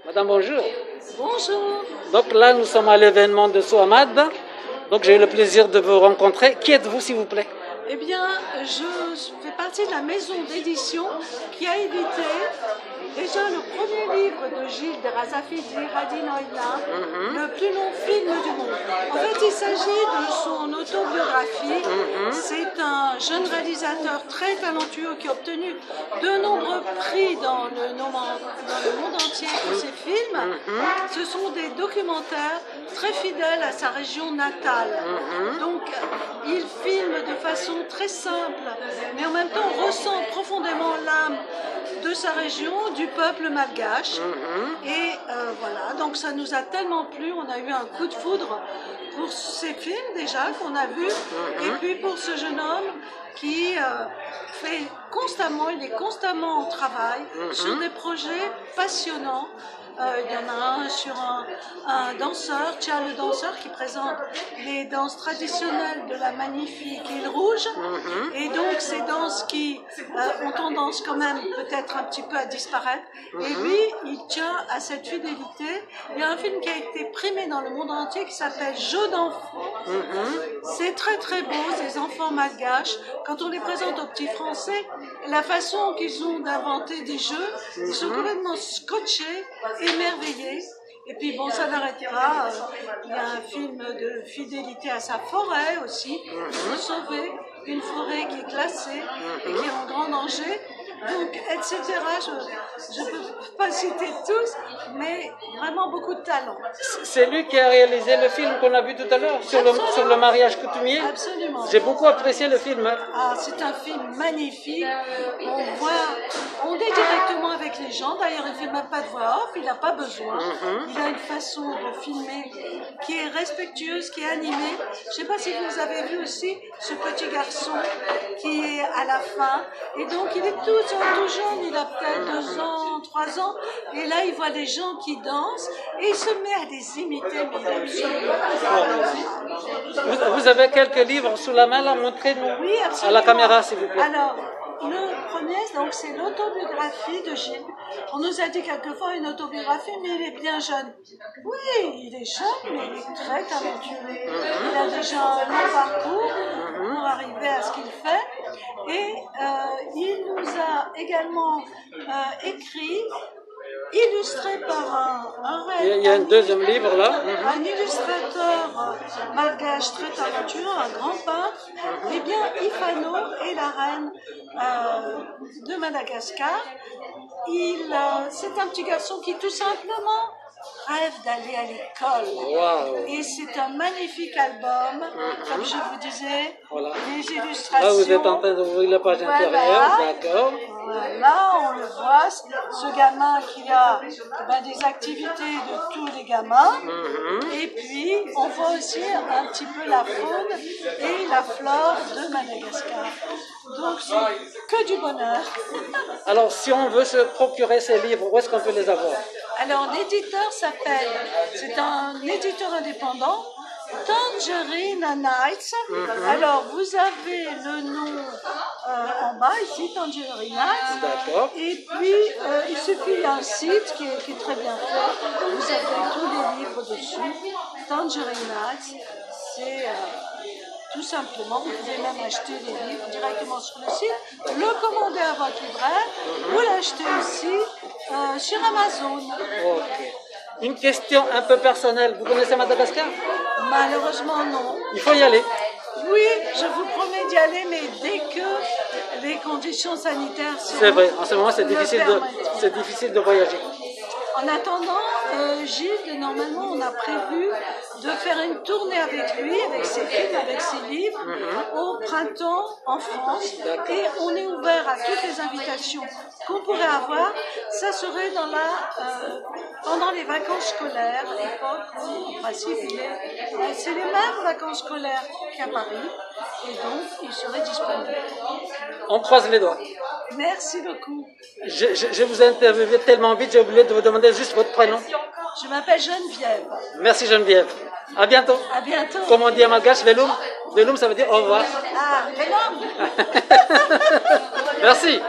Madame, bonjour. Bonjour. Donc là, nous sommes à l'événement de Souhamad. Donc j'ai eu le plaisir de vous rencontrer. Qui êtes-vous, s'il vous plaît? Eh bien, je fais partie de la maison d'édition qui a édité déjà le premier livre de Gilles de Razafidi, Radin Oïla, le plus long film du monde. En fait, il s'agit de son autobiographie. C'est un jeune réalisateur très talentueux qui a obtenu de nombreux prix dans le monde entier pour ses films. Ce sont des documentaires très fidèles à sa région natale. Donc, il filme de façon très simple, mais en même temps on ressent profondément l'âme de sa région, du peuple malgache. Et voilà, donc ça nous a tellement plu, on a eu un coup de foudre pour ces films déjà qu'on a vus, et puis pour ce jeune homme qui il est constamment au travail sur des projets passionnants. Il y en a un sur un danseur, Tcha le danseur, qui présente les danses traditionnelles de la magnifique île Rouge. Et donc ces danses qui ont tendance quand même peut-être un petit peu à disparaître. Et lui, il tient à cette fidélité. Il y a un film qui a été primé dans le monde entier qui s'appelle Jeux d'enfants. C'est très très beau, ces enfants malgaches. Quand on les présente aux petits Français, la façon qu'ils ont d'inventer des jeux, ils sont complètement scotchés, émerveillés. Et puis bon, ça n'arrête pas. Il y a un film de fidélité à sa forêt aussi. Il faut sauver une forêt qui est classée et qui est en grand danger. Donc, etc. Je ne peux pas citer tous, mais vraiment beaucoup de talent. C'est lui qui a réalisé le film qu'on a vu tout à l'heure sur le mariage coutumier. Absolument. J'ai beaucoup apprécié le film. Ah, c'est un film magnifique. On est directement avec les gens. D'ailleurs, il ne fait même pas de voix off, il n'a pas besoin. Il a une façon de filmer qui est respectueuse, qui est animée. Je ne sais pas si vous avez vu aussi ce petit garçon qui est à la fin. Et donc, il est tout jeune, il a peut-être 2 ans, 3 ans. Et là, il voit des gens qui dansent et il se met à les imiter, mais il est absolument. Vous avez quelques livres sous la main, là, montrez-nous Oui, absolument. à la caméra, s'il vous plaît. Alors, le premier, donc, c'est l'autobiographie de Gilles. On nous a dit quelquefois une autobiographie, mais il est bien jeune. Oui, il est jeune, mais il est très talentueux. Il a déjà un long parcours pour arriver à ce qu'il fait. Et il nous a également écrit, illustré par Il y a un deuxième livre là. un illustrateur malgache très talentueux, un grand peintre. Eh bien, Ifano est la reine de Madagascar. C'est un petit garçon qui tout simplement rêve d'aller à l'école. Wow. Et c'est un magnifique album, comme je vous disais, Voilà. les illustrations. Là, vous êtes en train d'ouvrir la page intérieure, d'accord. Voilà, on le voit, ce gamin qui a des activités de tous les gamins. Et puis, on voit aussi un petit peu la faune et la flore de Madagascar. Donc, c'est que du bonheur. Alors, si on veut se procurer ces livres, où est-ce qu'on peut les avoir? Alors, l'éditeur c'est un éditeur indépendant, Tangerine Nights. Alors, vous avez le nom en bas ici, Tangerine Nights. D'accord. Et puis, il suffit, il y a un site qui est très bien fait. Vous avez tous les livres dessus. Tangerine Nights, c'est tout simplement, vous pouvez même acheter les livres directement sur le site, le commander à votre libraire, ou l'acheter aussi sur Amazon. Ok. Une question un peu personnelle. Vous connaissez Madagascar? Malheureusement, non. Il faut y aller. Oui, je vous promets d'y aller, mais dès que les conditions sanitaires sont... C'est vrai, en ce moment c'est difficile de voyager. En attendant, Gilles, normalement, on a prévu de faire une tournée avec lui, avec ses films, avec ses livres, au printemps en France. Et on est ouvert à toutes les invitations qu'on pourrait avoir. Ça serait pendant les vacances scolaires, à l'époque où, en principe, c'est les mêmes vacances scolaires qu'à Paris. Et donc, il serait disponible. On croise les doigts. Merci beaucoup. Je vous ai interviewé tellement vite, j'ai oublié de vous demander juste votre prénom. Je m'appelle Geneviève. Merci Geneviève. À bientôt. À bientôt. Comme on dit à Malgache, Veloum. Veloum, ça veut dire au revoir. Ah, Veloum. Merci.